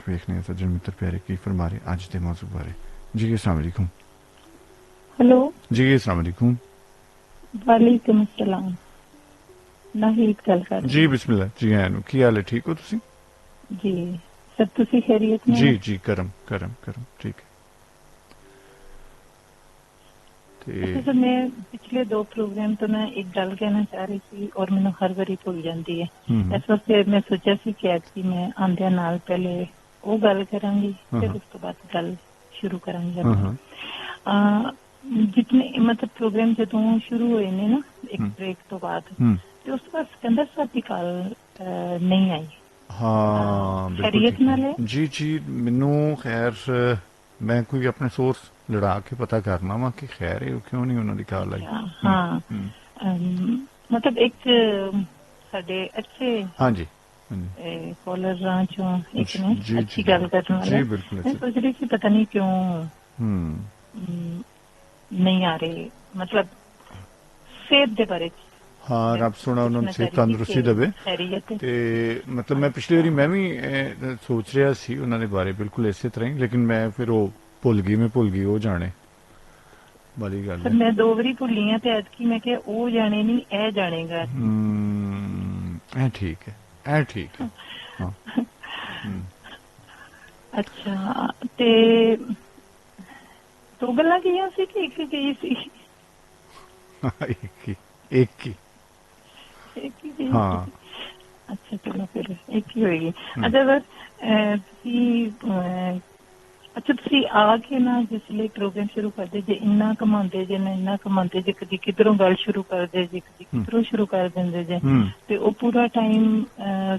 वेखने सज्जन मित्र प्यारे की फरमा रहे अज के मौजू बारे। जी अस्सलाम वालेकुम। हेलो जी अस्सलाम वालेकुम। वालेकुम अस्सलाम। नाहीद गल कर रही जी हूँ। बिस्मिल्लाह जी आया की हाल है ठीक हो तुसी? जी सब तुसी खैरियत में जी हो? जी करम करम करम ठीक है। अच्छा ते तो मैं पिछले 2 प्रोग्राम तो मैं एक गल कहना चाह रही थी और मैंने हर बारी भुल जाती है। इस वास्ते मैं सोचा सी कि ऐतकी मैं आंदिया नाल पहले वो गल करांगी फिर उस तो बाद गल शुरू करांगी अपनी। जितने मतलब प्रोग्राम जदों शुरू हुए ने ना एक ब्रेक तो बाद ਤੇ ਉਸ ਤੋਂ ਬਾਅਦ ਸਿਕੰਦਰ ਸਾਹਿਬ ਦੀ ਕਾਲ ਨਹੀਂ ਆਈ। हाँ बिल्कुल खैरियत ठीक नाल है। है? जी जी मैनू खैर मैं कोई अपने सोर्स लड़ा के पता करना वा कि खैर है क्यों नहीं उन्होंने कॉल आई। हाँ मतलब एक साडे अच्छे हाँ जी कॉलर चो एक ने जी अच्छी जी गल करने वाले। जी बिल्कुल मैं अच्छी। सोच रही थी पता नहीं क्यों नहीं आ रहे मतलब सेहत दे बारे च। हाँ रब सोना उन्होंने सेहत तंदुरुस्ती देवे। खैरियत है। ते मतलब मैं पिछली बारी मैं भी सोच रहा सी उन्होंने बारे बिल्कुल इसे तरह ही लेकिन मैं फिर वो भुल गई वो जाने वाली गल फिर है। मैं 2 बारी भुली हां ते ऐतकी मैं क्या ओ जाने नहीं ए जानेगा। ए ठीक है ए ठीक है। हाँ अच्छा ते 2 गल्लां कीयां सी कि एक गई सी? एक ही एक ही गई सी। हाँ अच्छा चलो फिर एक ही होएगी। अच्छा अगर ਤੁਸੀਂ ਅੱਛਾ ਤੁਸੀਂ ਆ ਕੇ ਨਾ ਜਿਸਲੇ ਪ੍ਰੋਗਰਾਮ ਸ਼ੁਰੂ ਕਰਦੇ ਜੇ ਇੰਨਾ ਕਮਾਉਂਦੇ ਜੇ ਨਾ ਇੰਨਾ ਕਮਾਉਂਦੇ ਜੇ ਕਦੀ ਕਿਧਰੋਂ ਗੱਲ ਸ਼ੁਰੂ ਕਰਦੇ ਜੇ ਕਦੀ ਕਿਧਰੋਂ ਸ਼ੁਰੂ ਕਰ ਦਿੰਦੇ ਜੇ ਤੇ ਉਹ ਪੂਰਾ ਟਾਈਮ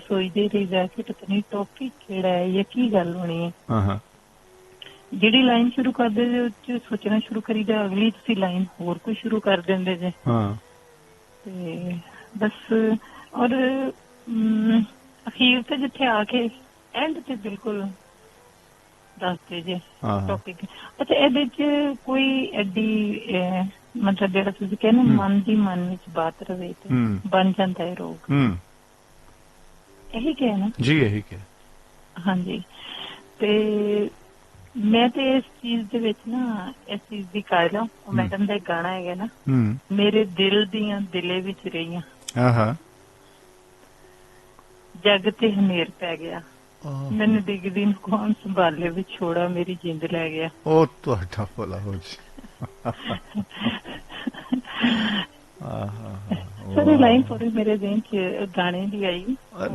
ਸੋਚਦੇ ਰਹੀ ਜਾ ਕੇ ਪਤਾ ਨਹੀਂ ਟੌਪਿਕ ਕਿਹੜਾ ਹੈ ਜਾਂ ਕੀ ਗੱਲ ਹੋਣੀ ਹੈ। ਜਿਹੜੀ ਲਾਈਨ ਸ਼ੁਰੂ ਕਰਦੇ ਜੇ ਉਹ 'ਚ ਸੋਚਣਾ ਸ਼ੁਰੂ ਕਰੀ ਜਾ ਅਗਲੀ ਤੁਸੀਂ ਲਾਈਨ ਹੋਰ ਕੋਈ ਸ਼ੁਰੂ ਕਰ ਦਿੰਦੇ ਜੇ ਤੇ ਬਸ ਔਰ ਅਖੀਰ ਤੇ ਜਿੱਥੇ ਆ ਕੇ ਐਂਡ ਤੇ ਬਿਲਕੁਲ ਦੱਸਦੇ ਜੇ ਟੌਪਿਕ। ਅੱਛਾ ਇਹਦੇ 'ਚ ਕੋਈ ਐਡੀ ਮਤਲਬ ਜਿਹੜਾ ਤੁਸੀਂ ਕਹਿੰਦੇ ਮਨ ਦੀ ਮਨ ਵਿੱਚ ਬਾਤ ਰਵੇ ਤੇ ਬਣ ਜਾਂਦਾ ਹੈ ਰੋਗ ਇਹੀ ਕਿਹਾ ਨਾ? ਜੀ ਇਹੀ ਕਿਹਾ। ਹਾਂਜੀ ਤੇ ਮੈਂ ਤੇ ਇਸ ਚੀਜ਼ ਦੇ ਵਿੱਚ ਨਾ ਇਸ ਚੀਜ਼ ਦੀ ਕਾਇਲ ਹਾਂ। ਉਹ ਮੈਡਮ ਦਾ ਇੱਕ ਗਾਣਾ ਹੈਗਾ ਨਾ ਮੇਰੇ ਦਿਲ ਦੀਆਂ ਦਿਲੇ ਵਿੱਚ ਰਹੀਆਂ ਜੱਗ ਤੇ ਹਨੇਰ ਪੈ ਗਿਆ ਮੈਨੂੰ ਡਿੱਗਦੀ ਨੂੰ ਕੌਣ ਸੰਭਾਲੇ ਵਿਛੋੜਾ ਮੇਰੀ ਜਿੰਦ ਲੈ ਗਿਆ। ਉਹ ਤੁਹਾਡਾ ਭਲਾ ਹੋ ਜੀ। सर लाइन थोड़ी मेरे देन च गाने दी आई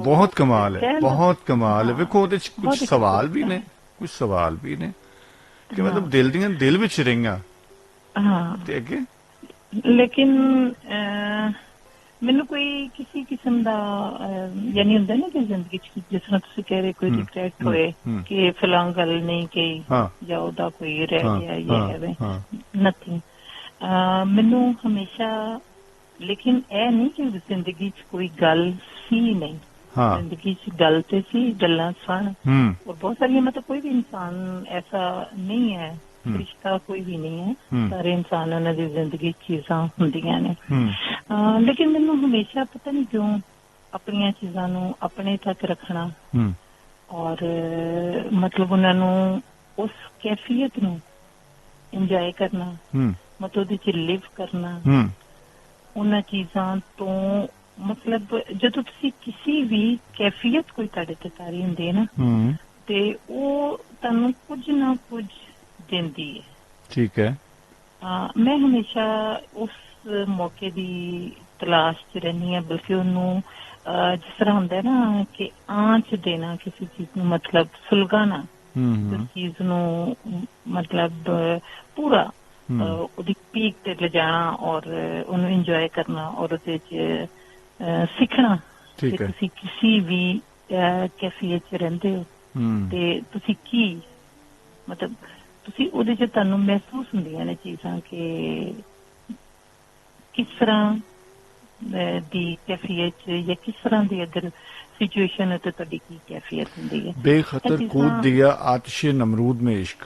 बहुत कमाल है बहुत कमाल है। वेखो ਉਹਦੇ ਚ ਕੁਝ ਸਵਾਲ ਵੀ ਨੇ ਕੁਝ ਸਵਾਲ ਵੀ ਨੇ ਕਿ ਮਤਲਬ ਦਿਲ ਦੀਆਂ ਦਿਲ ਵਿੱਚ ਰਹੀਆਂ ਹਾਂ ਤੇ ਅੱਗੇ ਲੇਕਿਨ ਮੈਨੂੰ ਕੋਈ ਕਿਸੇ ਕਿਸਮ ਦਾ ਯਾਨੀ ਹੁੰਦਾ ਨਾ ਕਿ ਜ਼ਿੰਦਗੀ ਚ ਜਿਸ ਤਰ੍ਹਾਂ ਤੁਸੀਂ ਕਹਿ ਰਹੇ ਕੋਈ ਰਿਗਰੈਟ ਹੋਏ ਕਿ ਫਲਾਂ ਗੱਲ ਨਹੀਂ ਕਹੀ ਜਾਂ ਉਹਦਾ ਕੋਈ ਰਹਿ ਗਿਆ ਇਹ ਹੈ ਨਥਿੰਗ। ਮੈਨੂੰ ਹਮੇਸ਼ਾ ਲੇਕਿਨ ਇਹ ਨਹੀਂ ਕਿ ਜ਼ਿੰਦਗੀ ਚ ਕੋਈ ਗੱਲ ਸੀ ਨਹੀਂ ਜ਼ਿੰਦਗੀ ਚ ਗੱਲ ਤੇ ਸੀ ਗੱਲਾਂ ਸਨ और बहुत सारी मतलब कोई भी इंसान ऐसा नहीं है रिश्ता कोई भी नहीं है सारे इंसानों की जिंदगी चीज़ां ਹੁੰਦੀਆਂ ਨੇ लेकिन ਮੈਨੂੰ हमेशा पता नहीं क्यों ਆਪਣੀਆਂ ਚੀਜ਼ਾਂ ਨੂੰ ਆਪਣੇ ਤੱਕ ਰੱਖਣਾ और मतलब ਉਹਨਾਂ ਨੂੰ ਉਸ ਕੈਫੀਅਤ ਨੂੰ ਇੰਜੋਏ ਕਰਨਾ मतलब ਉਹਦੇ ਚ ਲਿਵ ਕਰਨਾ ਉਹਨਾਂ ਚੀਜ਼ਾਂ ਤੋਂ मतलब ਜਦੋਂ ਤੁਸੀਂ ਕਿਸੇ ਵੀ ਕੈਫੀਅਤ ਕੋਈ ਤੁਹਾਡੇ ਤੇ ਤਾਰੀ ਹੁੰਦੀ ਹੈ ਨਾ ਤੇ ਉਹ ਤੁਹਾਨੂੰ ਕੁਝ ਨਾ ਕੁਝ ਦਿੰਦੀ ਹੈ। ਠੀਕ ਹੈ। ਮੈਂ ਹਮੇਸ਼ਾ ਉਸ ਮੌਕੇ ਦੀ ਤਲਾਸ਼ 'ਚ ਰਹਿੰਦੀ ਹਾਂ ਬਲਕਿ ਉਹਨੂੰ ਜਿਸ ਤਰ੍ਹਾਂ ਹੁੰਦਾ ਨਾ ਕਿ ਆਂਚ ਦੇਣਾ ਕਿਸੇ ਚੀਜ਼ ਨੂੰ ਮਤਲਬ ਸੁਲਗਾਣਾ ਉਸ ਚੀਜ਼ ਨੂੰ ਮਤਲਬ ਪੂਰਾ ਉਹਦੀ ਪੀਕ ਤੇ ਲਿਜਾਣਾ ਔਰ ਉਹਨੂੰ ਇੰਜੋਏ ਕਰਨਾ ਔਰ ਉਹਦੇ 'ਚ ਸਿੱਖਣਾ ਕਿ ਤੁਸੀਂ ਕਿਸੇ ਵੀ ਕੈਫੀਅਤ 'ਚ ਰਹਿੰਦੇ ਹੋ ਤੇ ਤੁਸੀਂ ਕੀ ਮਤਲਬ ਤੁਸੀਂ ਉਹਦੇ 'ਚ ਤੁਹਾਨੂੰ ਮਹਿਸੂਸ ਹੁੰਦੀਆਂ ਨੇ ਚੀਜ਼ਾਂ ਕਿ ਕਿਸ ਤਰ੍ਹਾਂ ਦੀ ਕੈਫੀਅਤ 'ਚ ਜਾਂ ਕਿਸ ਤਰ੍ਹਾਂ ਦੀ ਅਗਰ सिचुएशन है तो तभी की कैफियत होती है। बेखतर कूद दिया आतिशे नमरूद में इश्क।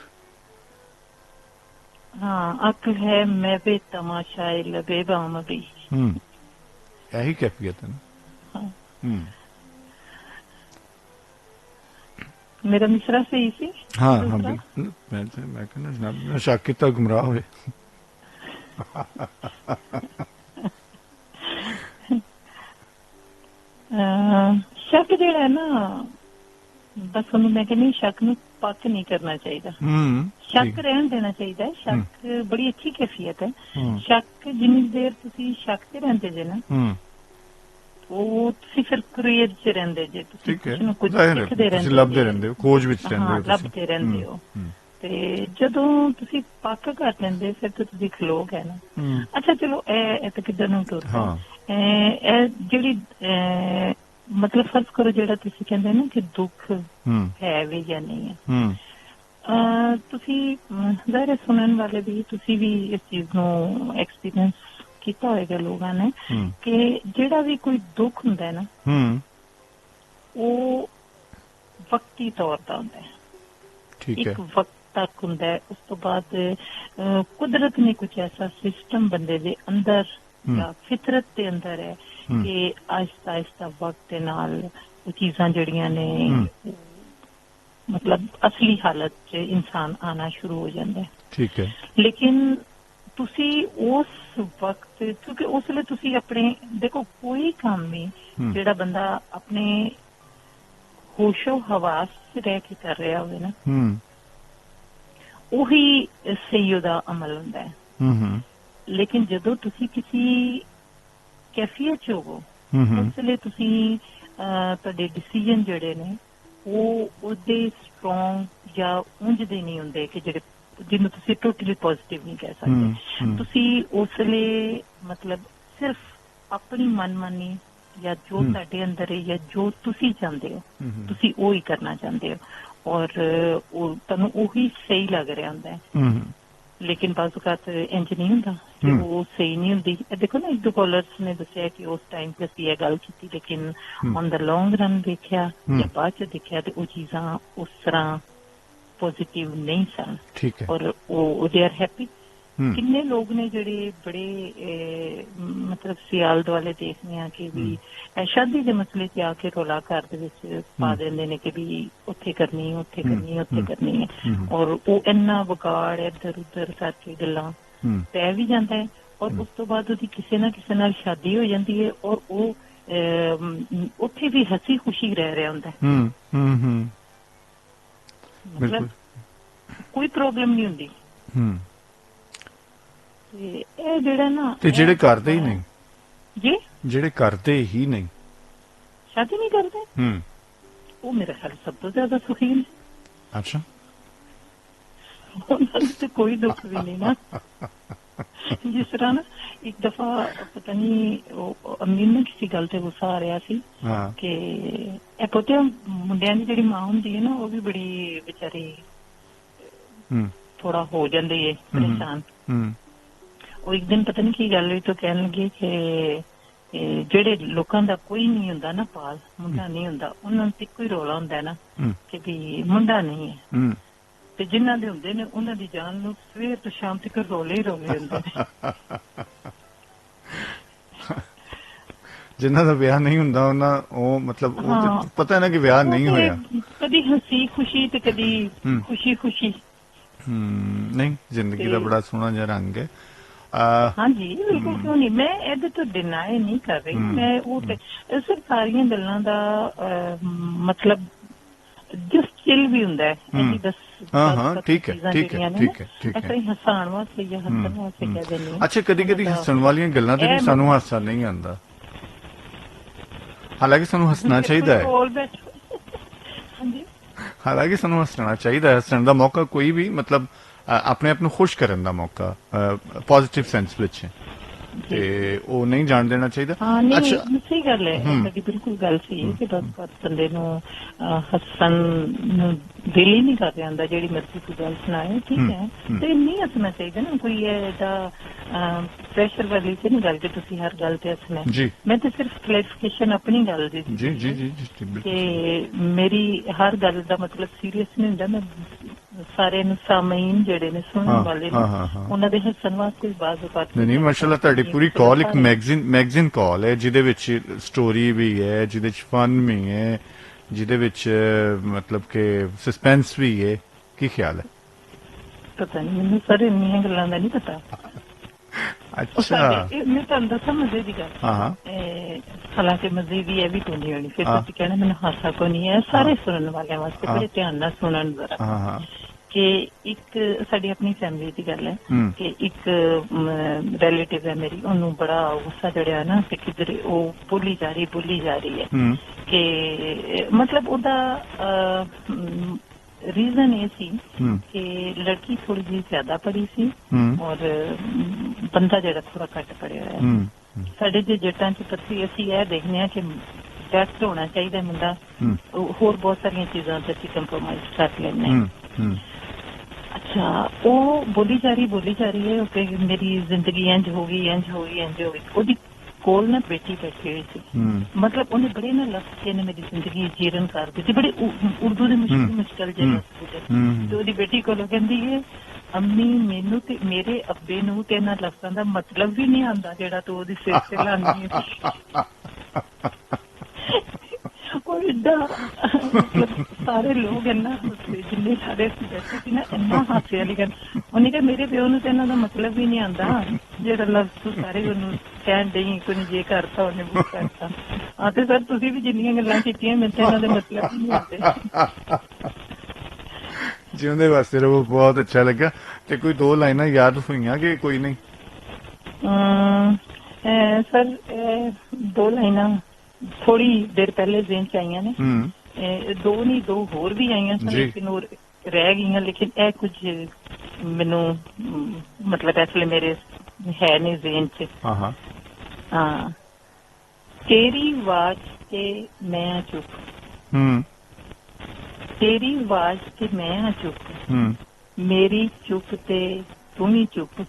हाँ अक्ल है मैं बे तमाशाए लबे बाम भी यही कैफियत है ना। ਮੇਰਾ ਮਿਸਰਾ ਸਹੀ ਸੀ। ਹਾਂ ਹਾਂ ਬਿਲਕੁਲ, ਮੈਂ ਕਹਿੰਦਾ ਨਾ ਸ਼ੱਕ ਕੀਤਾ ਗੁੰਮਰਾਹ ਹੋਏ। ਸ਼ੱਕ ਜਿਹੜਾ ਹੈ ਨਾ, ਬਸ ਉਹਨੂੰ ਮੈਂ ਕਹਿੰਦੀ ਸ਼ੱਕ ਨੂੰ ਪੱਕ ਨਹੀਂ ਕਰਨਾ ਚਾਹੀਦਾ। ਸ਼ੱਕ ਰਹਿਣ ਦੇਣਾ ਚਾਹੀਦਾ ਹੈ। ਸ਼ੱਕ ਬੜੀ ਅੱਛੀ ਕੈਫੀਅਤ ਹੈ। ਸ਼ੱਕ ਜਿੰਨੀ ਦੇਰ ਤੁਸੀਂ ਸ਼ੱਕ ਤੇ ਰਹਿੰਦੇ ਜੇ ਨਾ, ਉਹ ਤੁਸੀਂ ਫਿਰ ਕਰੀਅਰ ਚ ਰਹਿੰਦੇ ਜੇ, ਤੁਸੀਂ ਕੁਝ ਨੂੰ ਕੁਝ ਸਿੱਖਦੇ ਰਹਿੰਦੇ, ਲੱਭਦੇ ਰਹਿੰਦੇ ਹੋ, ਖੋਜ ਵਿੱਚ ਰਹਿੰਦੇ ਹੋ, ਲੱਭਦੇ ਰਹਿੰਦੇ ਹੋ। ਤੇ ਜਦੋਂ ਤੁਸੀਂ ਪੱਕ ਕਰ ਲੈਂਦੇ ਫਿਰ ਤਾਂ ਤੁਸੀਂ ਖਲੋ ਗਏ ਨਾ। ਅੱਛਾ ਚਲੋ ਇਹ ਤਾਂ ਕਿੱਦਾਂ ਨੂੰ ਤੁਰਦਾ ਇਹ ਜਿਹੜੀ ਮਤਲਬ ਫਰਜ਼ ਕਰੋ ਜਿਹੜਾ ਤੁਸੀਂ ਕਹਿੰਦੇ ਨਾ ਕਿ ਦੁੱਖ ਹੈ ਵੀ ਜਾਂ ਨਹੀਂ ਹੈ, ਤੁਸੀਂ ਜ਼ਾਹਿਰ ਸੁਣਨ ਵਾਲੇ ਵੀ, ਤੁਸੀਂ ਵੀ ਇਸ ਚੀਜ਼ ਨੂੰ ਐਕਸਪੀਰੀਅੰਸ ਕੀਤਾ ਹੋਏਗਾ ਲੋਕਾਂ ਨੇ, ਕਿ ਜਿਹੜਾ ਵੀ ਕੋਈ ਦੁੱਖ ਹੁੰਦਾ ਹੈ ਨਾ, ਉਹ ਵਕਤੀ ਤੌਰ ਦਾ ਹੁੰਦਾ ਹੈ, ਇੱਕ ਵਕਤ ਤੱਕ ਹੁੰਦਾ ਹੈ। ਉਸ ਤੋਂ ਬਾਅਦ ਕੁਦਰਤ ਨੇ ਕੁਝ ਐਸਾ ਸਿਸਟਮ ਬੰਦੇ ਦੇ ਅੰਦਰ ਜਾਂ ਫਿਤਰਤ ਦੇ ਅੰਦਰ ਹੈ ਕਿ ਆਹਿਸਤਾ ਆਹਿਸਤਾ ਵਕਤ ਦੇ ਨਾਲ ਉਹ ਚੀਜ਼ਾਂ ਜਿਹੜੀਆਂ ਨੇ ਮਤਲਬ ਅਸਲੀ ਹਾਲਤ 'ਚ ਇਨਸਾਨ ਆਉਣਾ ਸ਼ੁਰੂ ਹੋ ਜਾਂਦਾ ਹੈ। ਠੀਕ ਹੈ। ਲੇਕਿਨ ਤੁਸੀਂ ਉਸ ਵਕਤ, ਕਿਉਂਕਿ ਉਸ ਵੇਲੇ ਤੁਸੀਂ ਆਪਣੇ ਦੇਖੋ ਕੋਈ ਕੰਮ ਵੀ ਜਿਹੜਾ ਬੰਦਾ ਆਪਣੇ ਹੋਸ਼ੋ ਹਵਾਸ 'ਚ ਰਹਿ ਕੇ ਕਰ ਰਿਹਾ ਹੋਵੇ ਨਾ, ਉਹੀ ਸਹੀ ਉਹਦਾ ਅਮਲ ਹੁੰਦਾ ਹੈ। ਲੇਕਿਨ ਜਦੋਂ ਤੁਸੀਂ ਕਿਸੇ ਕੈਫੀਅਤ 'ਚ ਹੋਵੋ, ਉਸ ਵੇਲੇ ਤੁਸੀਂ ਤੁਹਾਡੇ ਡਿਸੀਜ਼ਨ ਜਿਹੜੇ ਨੇ ਉਹ ਉਹਦੇ ਸਟਰੋਂਗ ਜਾਂ ਉਂਝ ਦੇ ਨਹੀਂ ਹੁੰਦੇ ਕਿ ਜਿਹੜੇ ਜਿਹਨੂੰ ਤੁਸੀਂ ਟੋਟਲੀ ਪੋਜ਼ਿਟਿਵ ਨਹੀਂ ਕਹਿ ਸਕਦੇ। ਤੁਸੀਂ ਉਸ ਵੇਲੇ ਮਤਲਬ ਸਿਰਫ ਆਪਣੀ ਮਨਮਾਨੀ ਜਾਂ ਜੋ ਤੁਹਾਡੇ ਅੰਦਰ ਹੈ ਜਾਂ ਜੋ ਤੁਸੀਂ ਚਾਹੁੰਦੇ ਹੋ, ਤੁਸੀਂ ਉਹ ਹੀ ਕਰਨਾ ਚਾਹੁੰਦੇ ਹੋ, ਔਰ ਉਹ ਤੁਹਾਨੂੰ ਉਹੀ ਸਹੀ ਲੱਗ ਰਿਹਾ ਹੁੰਦਾ ਹੈ। ਲੇਕਿਨ ਬਾਜ਼ੂਕਾਤ ਇੰਝ ਨਹੀਂ ਹੁੰਦਾ ਕਿ ਉਹ ਸਹੀ ਨਹੀਂ ਹੁੰਦੀ। ਦੇਖੋ ਨਾ, ਇੱਕ ਦੋ ਕਾਲਰਸ ਨੇ ਦੱਸਿਆ ਕਿ ਉਸ ਟਾਈਮ ਤੇ ਅਸੀਂ ਇਹ ਗੱਲ ਕੀਤੀ, ਲੇਕਿਨ ਔਨ ਦਾ ਲੌਂਗ ਰਨ ਦੇਖਿਆ ਜਾਂ ਬਾਅਦ ਚ ਦੇਖਿਆ ਤੇ ਉਹ ਚੀਜ਼ਾਂ ਉਸ ਤਰ੍ਹਾਂ ਪੋਜ਼ਿਟਿਵ ਨਹੀਂ ਸਨ, ਔਰ ਉਹ ਦੇ ਆਰ ਹੈਪੀ। ਕਿੰਨੇ ਲੋਕ ਨੇ ਜਿਹੜੇ ਬੜੇ ਮਤਲਬ ਸਿਆਲ ਦੁਆਲੇ ਦੇਖਦੇ ਆ ਕਿ ਵੀ ਸ਼ਾਦੀ ਦੇ ਮਸਲੇ 'ਚ ਆ ਕੇ ਰੌਲਾ ਘਰ ਦੇ ਵਿੱਚ ਪਾ ਦਿੰਦੇ ਨੇ ਕਿ ਵੀ ਉੱਥੇ ਕਰਨੀ, ਉੱਥੇ ਕਰਨੀ, ਉੱਥੇ ਕਰਨੀ ਹੈ, ਔਰ ਉਹ ਇੰਨਾ ਵਿਗਾੜ ਇੱਧਰ ਉੱਧਰ ਕਰਕੇ ਗੱਲਾਂ ਪੈ ਵੀ ਜਾਂਦਾ ਹੈ, ਔਰ ਉਸ ਤੋਂ ਬਾਅਦ ਉਹਦੀ ਕਿਸੇ ਨਾ ਕਿਸੇ ਨਾਲ ਸ਼ਾਦੀ ਹੋ ਜਾਂਦੀ ਹੈ, ਔਰ ਉਹ ਉੱਥੇ ਵੀ ਹੱਸੀ ਖੁਸ਼ੀ ਰਹਿ ਰਿਹਾ ਹੁੰਦਾ ਹੈ, ਮਤਲਬ ਕੋਈ ਪ੍ਰੋਬਲਮ ਨਹੀਂ ਹੁੰਦੀ। ਤੇ ਇਹ ਜਿਹੜਾ ਨਾ, ਤੇ ਜਿਹੜੇ ਕਰਦੇ ਹੀ ਨਹੀਂ ਜੀ, ਜਿਹੜੇ ਕਰਦੇ ਹੀ ਨਹੀਂ, ਸ਼ਾਦੀ ਨਹੀਂ ਕਰਦੇ, ਉਹ ਮੇਰੇ ਖਿਆਲ ਸਭ ਤੋਂ ਜ਼ਿਆਦਾ ਸੁਖੀ ਨੇ। ਅੱਛਾ, ਉਹਨਾਂ ਨੂੰ ਤੇ ਕੋਈ ਦੁੱਖ ਵੀ ਨਹੀਂ ਨਾ। ਜਿਸ ਤਰ੍ਹਾਂ ਨਾ ਇੱਕ ਦਫਾ ਪਤਾ ਨੀ ਅਮੀਨ ਨੂੰ ਕਿਸੇ ਗੱਲ ਤੇ ਗੁੱਸਾ ਆ ਰਿਹਾ ਸੀ ਕਿ ਇਹ ਪੁੱਤੇ ਮੁੰਡਿਆਂ ਦੀ ਜਿਹੜੀ ਮਾਂ ਹੁੰਦੀ ਹੈ ਨਾ, ਉਹ ਵੀ ਬੜੀ ਵਿਚਾਰੀ ਥੋੜਾ ਹੋ ਜਾਂਦੀ ਹੈ ਪਰੇਸ਼ਾਨ। ਉਹ ਇੱਕ ਦਿਨ ਪਤਾ ਨੀ ਕੀ ਗੱਲ ਹੋਈ ਤਾਂ ਕਹਿਣ ਲੱਗੇ ਕਿ ਜਿਹੜੇ ਲੋਕਾਂ ਦਾ ਕੋਈ ਨਹੀਂ ਹੁੰਦਾ ਨਾ ਪਾਲ, ਮੁੰਡਾ ਨਹੀਂ ਹੁੰਦਾ, ਉਹਨਾਂ ਨੂੰ ਇੱਕੋ ਹੀ ਰੌਲਾ ਹੁੰਦਾ ਨਾ ਕਿ ਵੀ ਮੁੰਡਾ ਨਹੀਂ ਹੈ, ਤੇ ਜਿਨ੍ਹਾਂ ਦੇ ਹੁੰਦੇ ਨੇ ਉਹਨਾਂ ਦੀ ਜਾਨ ਨੂੰ ਸਵੇਰ ਤੋਂ ਸ਼ਾਮ ਤੱਕ ਰੌਲੇ ਹੀ ਰੌਲੇ ਹੁੰਦੇ ਨੇ। ਜਿਨ੍ਹਾਂ ਦਾ ਵਿਆਹ ਨਹੀਂ ਹੁੰਦਾ ਉਹਨਾਂ ਉਹ ਮਤਲਬ ਉਹ ਪਤਾ ਨਾ ਕਿ ਵਿਆਹ ਨਹੀਂ ਹੋਇਆ, ਕਦੀ ਹੱਸੀ ਖੁਸ਼ੀ ਤੇ ਕਦੀ ਖੁਸ਼ੀ ਖੁਸ਼ੀ। ਨਹੀਂ, ਜ਼ਿੰਦਗੀ ਦਾ ਬੜਾ ਸੋਹਣਾ ਜਿਹਾ ਰੰਗ ਹੈ। ਹਾਂਜੀ ਬਿਲਕੁਲ, ਕਿਉਂ ਨਹੀਂ, ਮੈਂ ਇਹਦੇ ਤੋਂ ਡਿਨਾਈ ਨਹੀਂ ਕਰ ਰਹੀ, ਮੈਂ ਉਹ ਸਿਰਫ ਸਾਰੀਆਂ ਗੱਲਾਂ ਦਾ ਮਤਲਬ ਜਿਸ ਚਿਲ ਵੀ ਹੁੰਦਾ ਹੈ ਇਹਦੀ ਬਸ ਠੀਕ ਹੈ, ਠੀਕ ਹੈ, ਠੀਕ ਹੈ, ਠੀਕ ਹੈ, ਹਸਾਉਣ ਵਾਸਤੇ ਜਾਂ ਹੱਸਣ ਵਾਸਤੇ ਕਹਿ ਦਿੰਦੇ ਹਾਂ। ਅੱਛਾ, ਕਦੀ ਕਦੀ ਹੱਸਣ ਵਾਲੀਆਂ ਗੱਲਾਂ ਤੇ ਵੀ ਸਾਨੂੰ ਹਾਸਾ ਨਹੀਂ ਆਉਂਦਾ, ਹਾਲਾਂਕਿ ਸਾਨੂੰ ਹੱਸਣਾ ਚਾਹੀਦਾ ਹੈ, ਹਾਲਾਂਕਿ ਸਾਨੂੰ ਹੱਸਣਾ ਚਾਹੀਦਾ ਹੈ। ਹੱਸਣ ਦਾ ਮੌਕਾ ਕੋਈ ਵੀ ਮਤਲਬ ਆਪਣੇ ਆਪ ਨੂੰ ਖੁਸ਼ ਕਰਨ ਦਾ ਮੌਕਾ ਪੋਜ਼ਿਟਿਵ ਸੈਂਸ ਵਿੱਚ, ਤੇ ਉਹ ਨਹੀਂ ਜਾਣ ਦੇਣਾ ਚਾਹੀਦਾ। ਅੱਛਾ, ਸਹੀ ਗੱਲ ਹੈ, ਤੁਹਾਡੀ ਬਿਲਕੁਲ ਗੱਲ ਸਹੀ ਹੈ ਕਿ ਬਸ ਬੰਦੇ ਨੂੰ ਹੱਸਣ ਨੂੰ ਦਿਲ ਹੀ ਨਹੀਂ ਕਰ ਰਿਹਾ ਹੁੰਦਾ, ਜਿਹੜੀ ਮਰਜ਼ੀ ਕੋਈ ਗੱਲ ਸੁਣਾਏ, ਠੀਕ ਹੈ, ਤੇ ਨਹੀਂ ਹੱਸਣਾ ਚਾਹੀਦਾ ਨਾ। ਕੋਈ ਇਹਦਾ ਪ੍ਰੈਸ਼ਰ ਵਾਲੀ ਤੇ ਨਹੀਂ ਗੱਲ ਕਿ ਤੁਸੀਂ ਹਰ ਗੱਲ ਤੇ ਹੱਸਣਾ। ਮੈਂ ਤਾਂ ਸਿਰਫ ਕਲੈਰੀਫਿਕੇਸ਼ਨ ਆਪਣੀ ਗੱਲ ਦੀ ਕਿ ਮੇਰੀ ਹਰ ਗੱਲ ਦਾ ਮਤਲਬ ਸੀਰੀਅਸ ਨਹੀਂ ਹੁੰਦਾ। ਮੈਂ ਸਾਰੇ ਨੂੰ ਸਾਮਈਨ ਜਿਹੜੇ ਨੇ ਸੁਣਨ ਵਾਲੇ ਨੇ ਉਹਨਾਂ ਦੇ ਹੱਸਣ ਵਾਸਤੇ ਬਾਜ਼ ਔਕਾਤ ਨਹੀਂ। ਮਾਸ਼ਾਅੱਲਾ, ਤੁਹਾਡੀ ਪੂਰੀ ਕਾਲ ਇੱਕ ਮੈਗਜ਼ੀਨ ਕਾਲ ਹੈ ਜਿਹਦੇ ਵਿੱਚ ਸਟੋਰੀ ਵੀ ਹੈ, ਜਿਹਦੇ ਚ ਫਨ ਵੀ ਹੈ, ਜਿਹਦੇ ਵਿੱਚ ਮਤਲਬ ਕਿ ਸਸਪੈਂਸ ਵੀ ਹੈ, ਕੀ ਖਿਆਲ ਹੈ? ਪਤਾ ਨਹੀਂ ਮੈਨੂੰ ਸਰ ਇੰਨੀਆਂ ਗੱਲਾਂ ਦਾ ਨਹੀਂ ਪਤਾ। ਅੱਛਾ, ਮੈਂ ਤੁਹਾਨੂੰ ਦੱਸਾਂ ਮਜ਼ੇ ਦੀ ਗੱਲ। ਹਾਂ, ਹਾਲਾਂਕਿ ਮਜ਼ੇ ਦੀ ਇਹ ਵੀ ਕੋਈ ਨਹੀਂ ਹੋਣੀ, ਫਿਰ ਤੁਸੀਂ ਕਹਿਣਾ ਮੈਨੂੰ ਹਾਸਾ ਕੋਈ ਨਹੀਂ ਹੈ। ਸਾਰੇ ਸੁਣਨ ਵਾਲਿਆਂ ਵਾਸਤੇ ਬੜੇ ਧਿਆਨ ਨਾਲ ਸੁਣਨ ਜ਼ਰਾ, ਕਿ ਇੱਕ ਸਾਡੀ ਆਪਣੀ ਫੈਮਿਲੀ ਦੀ ਗੱਲ ਹੈ ਕਿ ਇੱਕ ਰਿਲੇਟਿਵ ਹੈ ਮੇਰੀ, ਉਹਨੂੰ ਬੜਾ ਗੁੱਸਾ ਚੜਿਆ ਨਾ ਕਿ ਕਿਧਰੇ ਉਹ ਬੋਲੀ ਜਾ ਰਹੀ ਹੈ ਕਿ ਮਤਲਬ ਉਹਦਾ ਰੀਜ਼ਨ ਇਹ ਸੀ ਕਿ ਲੜਕੀ ਥੋੜੀ ਜਿਹੀ ਜ਼ਿਆਦਾ ਪੜ੍ਹੀ ਸੀ ਔਰ ਬੰਦਾ ਜਿਹੜਾ ਥੋੜਾ ਘੱਟ ਪੜ੍ਹਿਆ ਹੋਇਆ। ਸਾਡੇ ਜੇ ਜੱਟਾਂ ਚ ਪੱਤੀ ਅਸੀਂ ਇਹ ਦੇਖਦੇ ਹਾਂ ਕਿ ਬੈਸਟ ਹੋਣਾ ਚਾਹੀਦਾ ਮੁੰਡਾ, ਹੋਰ ਬਹੁਤ ਸਾਰੀਆਂ ਚੀਜ਼ਾਂ ਤੇ ਅਸੀਂ ਕੰਪਰੋਮਾਈਜ਼ ਕਰ ਲੈਂਦੇ ਹਾਂ। ਅੱਛਾ, ਉਹ ਬੋਲੀ ਜਾ ਰਹੀ ਹੈ ਕਿ ਮੇਰੀ ਜ਼ਿੰਦਗੀ ਇੰਝ ਹੋ ਗਈ। ਉਹਦੀ ਕੋਲ ਨਾ ਬੇਟੀ ਬੈਠੀ ਹੋਈ ਸੀ, ਮਤਲਬ ਉਹਨੇ ਬੜੇ ਨਾ ਲਫ਼ਜ਼ ਕੇ ਮੇਰੀ ਜ਼ਿੰਦਗੀ ਜੀਰਨ ਕਰ ਦਿੱਤੀ, ਬੜੇ ਉਰਦੂ ਦੇ ਮੁਸ਼ਕਿਲ ਜਿਹੇ ਲਫ਼ਜ਼। ਤੇ ਉਹਦੀ ਬੇਟੀ ਕੋਲੋਂ ਕਹਿੰਦੀ ਹੈ, ਅੰਮੀ ਮੈਨੂੰ ਤੇ ਮੇਰੇ ਅੱਬੇ ਨੂੰ ਤੇ ਇਹਨਾਂ ਲਫ਼ਜ਼ਾਂ ਦਾ ਮਤਲਬ ਵੀ ਨਹੀਂ ਆਉਂਦਾ ਜਿਹੜਾ ਤੂੰ ਉਹਦੀ ਸਿਰ ਤੇ ਲਾਉਂਦੀ ਹੈ। ਉਹ ਏਡਾ ਮਤਲਬ ਸਾਰੇ ਲੋਕ ਇੰਨਾ ਹੱਸੇ, ਜਿੰਨੇ ਸਾਰੇ ਬੈਠੇ ਸੀ ਨਾ, ਇੰਨਾ ਹਾਸੇ ਵਾਲੀ ਗੱਲ। ਉਹਨੇ ਕਿਹਾ ਮੇਰੇ ਪਿਓ ਨੂੰ ਤੇ ਇਹਨਾਂ ਦਾ ਮਤਲਬ ਵੀ ਨਹੀਂ ਆਉਂਦਾ ਜਿਹੜਾ ਲਫ਼ਜ਼ ਤੂੰ ਸਾਰੇ ਉਹਨੂੰ ਕਹਿਣ ਡਈ, ਕੋਈ ਜੇ ਕਰਤਾ ਉਹਨੇ ਬੁੱਕ ਕਰਤਾ। ਹਾਂ ਤੇ ਸਰ ਤੁਸੀਂ ਵੀ ਜਿੰਨੀਆਂ ਗੱਲਾਂ ਕੀਤੀਆਂ ਮੈਨੂੰ ਤਾਂ ਇਹਨਾਂ ਦੇ ਮਤਲਬ ਵੀ ਨਹੀਂ ਆਉਂਦੇ। ਜਿਉਂਦੇ ਵਾਸਤੇ ਰਹੋ, ਬਹੁਤ ਅੱਛਾ ਲੱਗਾ। ਤੇ ਕੋਈ ਦੋ ਲਾਈਨਾਂ ਯਾਦ ਹੋਈਆਂ ਕਿ ਕੋਈ ਨਹੀਂ? ਸਰ ਦੋ ਲਾਈਨਾਂ ਥੋੜੀ ਦੇਰ ਪਹਿਲੇ ਜ਼ੇਨ ਚ ਆਈਆਂ ਨੇ, ਦੋ ਨਹੀਂ ਦੋ ਹੋਰ ਵੀ ਆਈਆਂ ਸਨ, ਲੇਕਿਨ ਉਹ ਰਹਿ ਗਈਆਂ। ਲੇਕਿਨ ਇਹ ਕੁਝ ਮੈਨੂੰ ਮਤਲਬ ਇਸ ਲਈ ਮੇਰੇ ਹੈ ਨਹੀਂ ਜ਼ੇਨ ਚ। ਹਾਂ, ਤੇਰੀ ਆਵਾਜ਼ ਤੇ ਮੈਂ ਚੁੱਪ, ਤੇਰੀ ਆਵਾਜ਼ ਤੇ ਮੈਂ ਚੁੱਪ, ਮੇਰੀ ਚੁੱਪ ਤੇ ਤੂੰ ਵੀ ਚੁੱਪ,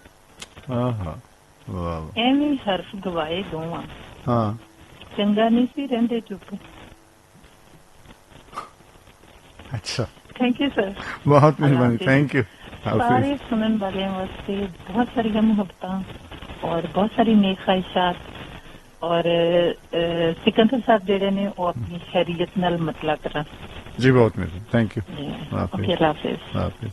ਐਵੇਂ ਹਰਫ ਗਵਾਏ ਦੋਵਾਂ, ਚੰਗਾ ਨਹੀਂ ਸੀ ਰਹਿੰਦੇ ਚੁੱਪ। ਅੱਛਾ, ਥੈਂਕ ਯੂ ਸਰ, ਬਹੁਤ ਮਿਹਰਬਾਨੀ, ਥੈਂਕ ਯੂ। ਸਾਰੇ ਸੁਣਨ ਵਾਲਿਆਂ ਵਾਸਤੇ ਬਹੁਤ ਸਾਰੀਆਂ ਮੁਹੱਬਤਾਂ ਔਰ ਬਹੁਤ ਸਾਰੀ ਨੇਕ ख्वाहिशात। ਔਰ ਸਿਕੰਦਰ ਸਾਹਿਬ ਜਿਹੜੇ ਨੇ ਉਹ ਆਪਣੀ ਖੈਰੀਅਤ ਨਾਲ ਮਤਲਾ ਕਰਨ। ਜੀ ਬਹੁਤ ਮਿਹਰਬਾਨੀ, thank you. Okay, Allah Hafiz.